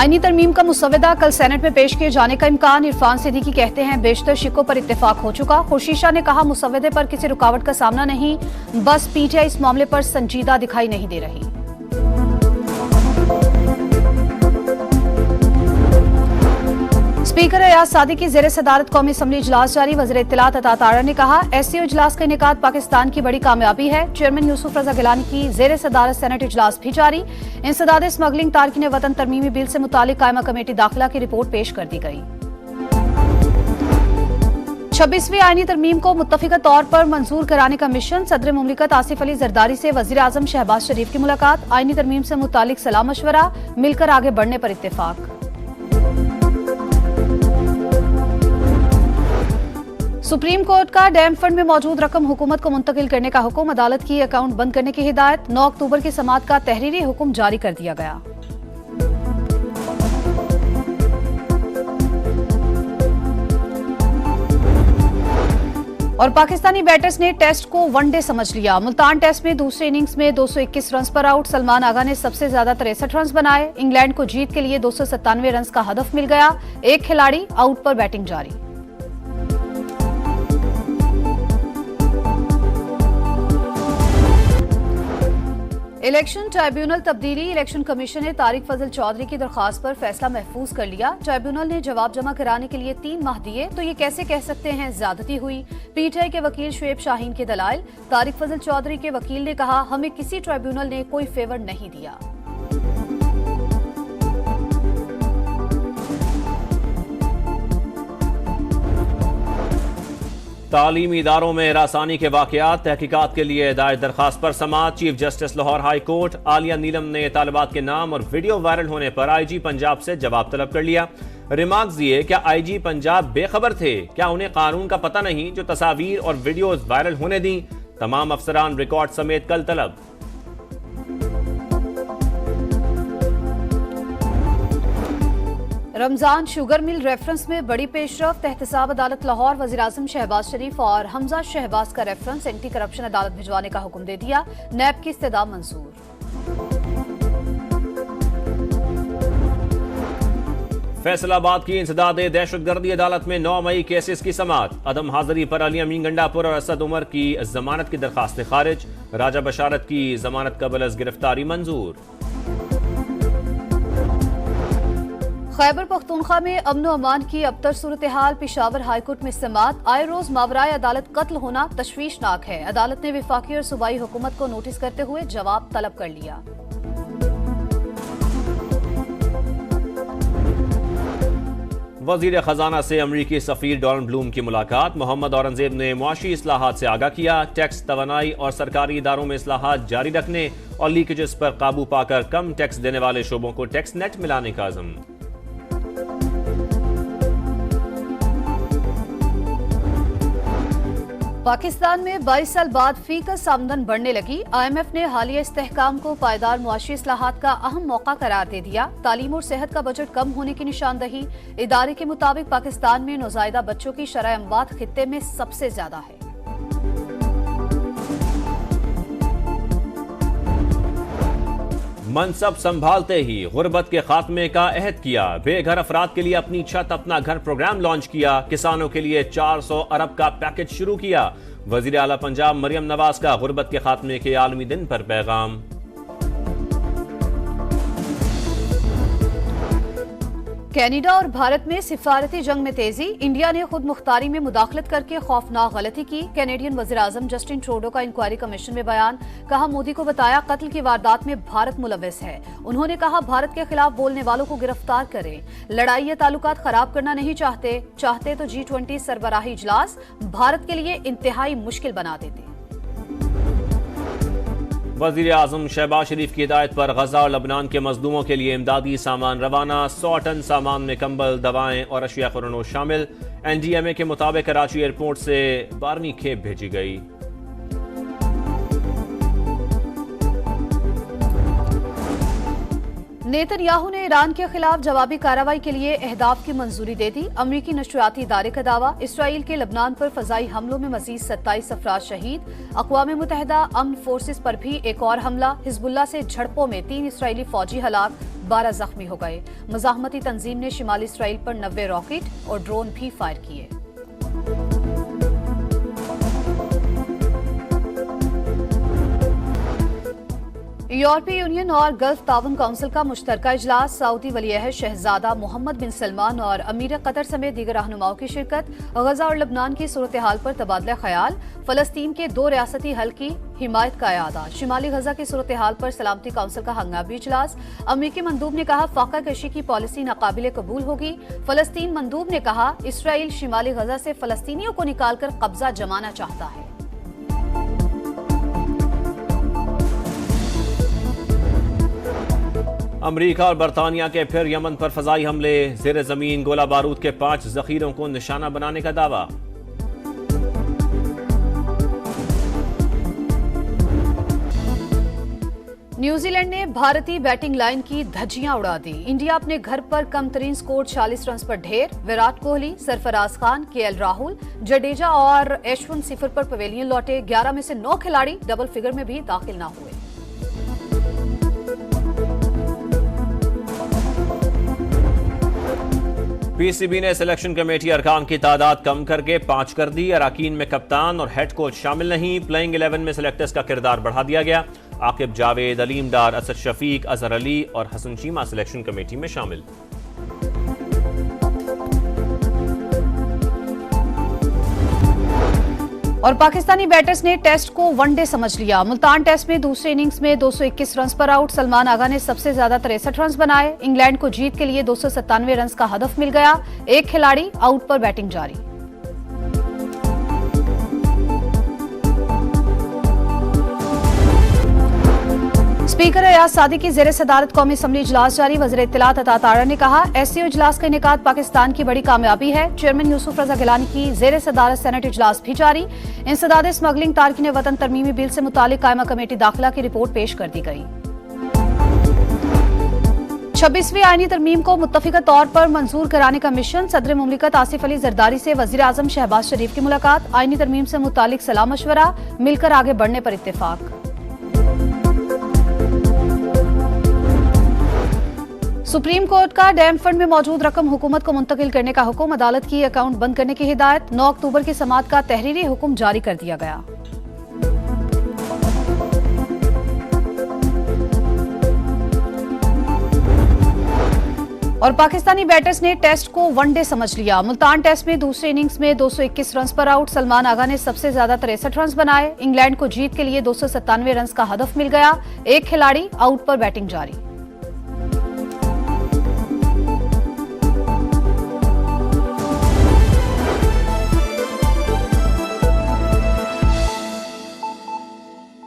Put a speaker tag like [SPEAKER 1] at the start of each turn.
[SPEAKER 1] आईनी तरमीम का मुसवदा कल सेनेट में पेश किए जाने का इम्कान। इरफान सिद्दीकी कहते हैं बेशतर शिकों पर इत्तेफाक हो चुका। खुर्शीद शाह ने कहा मुसवदे पर किसी रुकावट का सामना नहीं, बस पीटीआई इस मामले पर संजीदा दिखाई नहीं दे रही। स्पीकर अयाज सादी की ज़ेरे सदारत कौमी असम्बली इजलास जारी। वज़ीर इत्तलात अता तारा ने कहा एससीओ इजलास का इनेकाद पाकिस्तान की बड़ी कामयाबी है। चेयरमैन यूसुफ रजा गिलानी की ज़ेरे सदारत सेनेट इजलास भी जारी। इंसदाद स्मगलिंग तारकीन वतन तरमीमी बिल से मुतालिक कायमा कमेटी दाखिला की रिपोर्ट पेश कर दी गई। 26वीं आईनी तरमीम को मुत्तफिका तौर पर मंजूर कराने का मिशन। सदर मुमलिकत आसिफ अली जरदारी से वज़ीर आज़म शहबाज शरीफ की मुलाकात। आईनी तरमीम से मुतालिक सलाह मशवरा, मिलकर आगे बढ़ने पर इत्तेफाक। सुप्रीम कोर्ट का डैम फंड में मौजूद रकम हुकूमत को मुंतकिल करने का हुक्म। अदालत की अकाउंट बंद करने की हिदायत। 9 अक्टूबर की समाअत का तहरीरी हुक्म जारी कर दिया गया। और पाकिस्तानी बैटर्स ने टेस्ट को वनडे समझ लिया। मुल्तान टेस्ट में दूसरी इनिंग्स में 221 रन पर आउट। सलमान आगा ने सबसे ज्यादा 63 रन बनाए। इंग्लैंड को जीत के लिए 297 रन का हदफ मिल गया। एक खिलाड़ी आउट पर बैटिंग जारी। इलेक्शन ट्राइब्यूनल तब्दीली। इलेक्शन कमीशन ने तारिक फजल चौधरी की दरखास्त पर फैसला महफूज कर लिया। ट्राइब्यूनल ने जवाब जमा कराने के लिए 3 माह दिए, तो ये कैसे कह सकते हैं ज्यादती हुई। पीटीआई के वकील शुएब शाहीन के दलाइल। तारिक फजल चौधरी के वकील ने कहा हमें किसी ट्राइब्यूनल ने कोई फेवर नहीं दिया।
[SPEAKER 2] तालीमी इदारों में हरासानी के वाकयात। तहकीकात के लिए दायर दरखास्त पर समाअत। Chief justice Lahore high court आलिया नीलम ने तालिबात के नाम और वीडियो वायरल होने पर आईजी पंजाब से जवाब तलब कर लिया। रिमार्क्स दिए क्या आईजी पंजाब बेखबर थे? क्या उन्हें कानून का पता नहीं जो तस्वीर और वीडियोज वायरल होने दी? तमाम अफसरान रिकॉर्ड समेत कल तलब।
[SPEAKER 1] रमजान शुगर मिल रेफरेंस में बड़ी पेशरफ। एहतसाब अदालत लाहौर वज़ीर आज़म शहबाज शरीफ और हमजा शहबाज का रेफरेंस एंटी करप्शन अदालत भिजवाने का हुक्म दे दिया। नैब की इस्तदा मंजूर।
[SPEAKER 2] फैसलाबाद की इंसदाद दहशतगर्दी अदालत में 9 मई केसेस की समाअत। अदम हाजिरी पर अली अमीन गंडापुर और असद उमर की जमानत की दरखास्त खारिज। राजा बशारत की जमानत कबल अज गिरफ्तारी मंजूर।
[SPEAKER 1] खैबर पख्तूनख्वा में अमन व अमान की अबतर सूरत हाल। पेशावर हाईकोर्ट में समाअत। आए रोज मावराए अदालत कत्ल होना तशवीशनाक है। अदालत ने विफाकी और सूबाई हुकूमत को नोटिस करते हुए जवाब तलब कर लिया।
[SPEAKER 2] वजीर खजाना से अमरीकी सफीर डोनाल्ड ब्लूम की मुलाकात। मोहम्मद औरंगजेब ने मुआशी इस्लाहात से आगाह किया। टैक्स, तवानाई और सरकारी इदारों में इस्लाहात जारी रखने और लीकेजेस पर काबू पाकर कम टैक्स देने वाले शोबों को टैक्स नेट मिलाने का अज़म।
[SPEAKER 1] पाकिस्तान में 22 साल बाद फीकस आमदन बढ़ने लगी। IMF ने हालिया इस्तेहकाम को पायदार मुआशी इस्लाहात का अहम मौका करार दे दिया। तालीम और सेहत का बजट कम होने की निशानदही। इदारे के मुताबिक पाकिस्तान में नौज़ायदा बच्चों की शरह अमवात खित्ते में सबसे ज्यादा है।
[SPEAKER 2] मनसब संभालते ही गुर्बत के खात्मे का अहद किया। बेघर अफराद के लिए अपनी छत अपना घर प्रोग्राम लॉन्च किया। किसानों के लिए 400 अरब का पैकेज शुरू किया। वजीर आला पंजाब मरियम नवाज का गुर्बत के खात्मे के आलमी दिन पर पैगाम।
[SPEAKER 1] कनाडा और भारत में सिफारती जंग में तेजी। इंडिया ने खुद मुख्तारी में मुदाखलत करके खौफनाक गलती की। कैनेडियन वज़ीर आज़म जस्टिन ट्रूडो का इंक्वायरी कमीशन में बयान। कहा मोदी को बताया कत्ल की वारदात में भारत मुलव्वस है। उन्होंने कहा भारत के खिलाफ बोलने वालों को गिरफ्तार करें। लड़ाई या ताल्लुकात खराब करना नहीं चाहते तो G20 सरबराही इजलास भारत के लिए इंतहाई मुश्किल बना देते।
[SPEAKER 2] वज़ीर आज़म शहबाज शरीफ की हिदायत पर गजा और लबनान के मजलूमों के लिए इमदादी सामान रवाना। 100 टन सामान में कंबल, दवाएं और अशिया खुरानो शामिल। NDMA के मुताबिक कराची एयरपोर्ट से 12वीं खेप भेजी गई।
[SPEAKER 1] नेतन्याहू ने ईरान के खिलाफ जवाबी कार्रवाई के लिए अहदाफ की मंजूरी दे दी। अमरीकी नशरियाती इदारे का दावा। इसराइल के लबनान पर फजाई हमलों में मजीद 27 अफराद शहीद। अक़वाम मुत्तहिदा अमन फोर्सेस पर भी एक और हमला। हिजबुल्लाह से झड़पों में 3 इसराइली फौजी हलाक। 12 जख्मी हो गए। मुजाहमती तंजीम ने शिमाली इसराइल पर 90 रॉकेट और ड्रोन भी फायर किए। यूरोपीय यूनियन और गल्फ ताउन काउंसिल का मुश्तरका इजलास, सऊदी वलीअहद शहजादा मोहम्मद बिन सलमान और अमीर कतर समेत दीगर रहनुमाओं की शिरकत। गजा और लबनान की सूरत हाल पर तबादला ख्याल, फलस्तीन के 2 रियासती हल की हिमायत का इरादा। शिमाली गजा की सूरत हाल पर सलामती काउंसिल का हंगामी इजलास, अमरीकी मंदूब ने कहा फाका कशी की पॉलिसी नाकाबिले कबूल होगी। फलस्तीन मंदूब ने कहा इसराइल शिमाली गजा से फलस्तीनियों को निकालकर कब्जा जमाना चाहता है।
[SPEAKER 2] अमरीका और बरतानिया के फिर यमन पर फजाई हमले, ज़ेर ज़मीन गोला बारूद के 5 जखीरों को निशाना बनाने का दावा।
[SPEAKER 1] न्यूजीलैंड ने भारतीय बैटिंग लाइन की धज्जियां उड़ा दी। इंडिया अपने घर पर कम तरीन स्कोर 40 रन पर ढेर। विराट कोहली, सरफराज खान, केएल राहुल, जडेजा और यशवंत सिफर पर पवेलियन लौटे। 11 में से 9 खिलाड़ी डबल फिगर में भी दाखिल न हुए।
[SPEAKER 2] पीसीबी ने सिलेक्शन कमेटी अरकान की तादाद कम करके 5 कर दी। अरकान में कप्तान और हेड कोच शामिल नहीं। प्लेइंग 11 में सिलेक्टर्स का किरदार बढ़ा दिया गया। आकिब जावेद, अलीम डार, असद शफीक, अजहर अली और हसन चीमा सिलेक्शन कमेटी में शामिल।
[SPEAKER 1] और पाकिस्तानी बैटर्स ने टेस्ट को वनडे समझ लिया। मुल्तान टेस्ट में दूसरे इनिंग्स में 221 रन पर आउट। सलमान आगा ने सबसे ज्यादा 63 रन बनाए। इंग्लैंड को जीत के लिए 297 रन का हदफ मिल गया। एक खिलाड़ी आउट पर बैटिंग जारी। स्पीकर एयाज सादी की ज़ेरे सदारत कौमी असम्बली इजलास जारी। वज़ीर इत्तलात अता तारा ने कहा एससीओ इजलास का इनेकाद पाकिस्तान की बड़ी कामयाबी है। चेयरमैन यूसुफ रजा गिलानी की ज़ेरे सदारत सेनेट इजलास भी जारी। इंसदाद स्मगलिंग तारकिन वतन तरमीमी बिल से मुतालिक कायमा कमेटी दाखिला की रिपोर्ट पेश कर दी गई। 26वीं आईनी तरमीम को मुत्तफिका तौर पर मंजूर कराने का मिशन। सदर मुमलिकत आसिफ अली जरदारी से वज़ीर आज़म शहबाज शरीफ की मुलाकात। आईनी तरमीम से मुतालिक सलाह मशवरा, मिलकर आगे बढ़ने पर इत्तेफाक। सुप्रीम कोर्ट का डैम फंड में मौजूद रकम हुकूमत को मुंतकिल करने का हुक्म। अदालत की अकाउंट बंद करने की हिदायत। 9 अक्टूबर की समाअत का तहरीरी हुक्म जारी कर दिया गया। और पाकिस्तानी बैटर्स ने टेस्ट को वनडे समझ लिया। मुल्तान टेस्ट में दूसरे इनिंग्स में 221 रन पर आउट। सलमान आगा ने सबसे ज्यादा 63 रन बनाए। इंग्लैंड को जीत के लिए 297 रन का हदफ मिल गया। एक खिलाड़ी आउट पर बैटिंग जारी।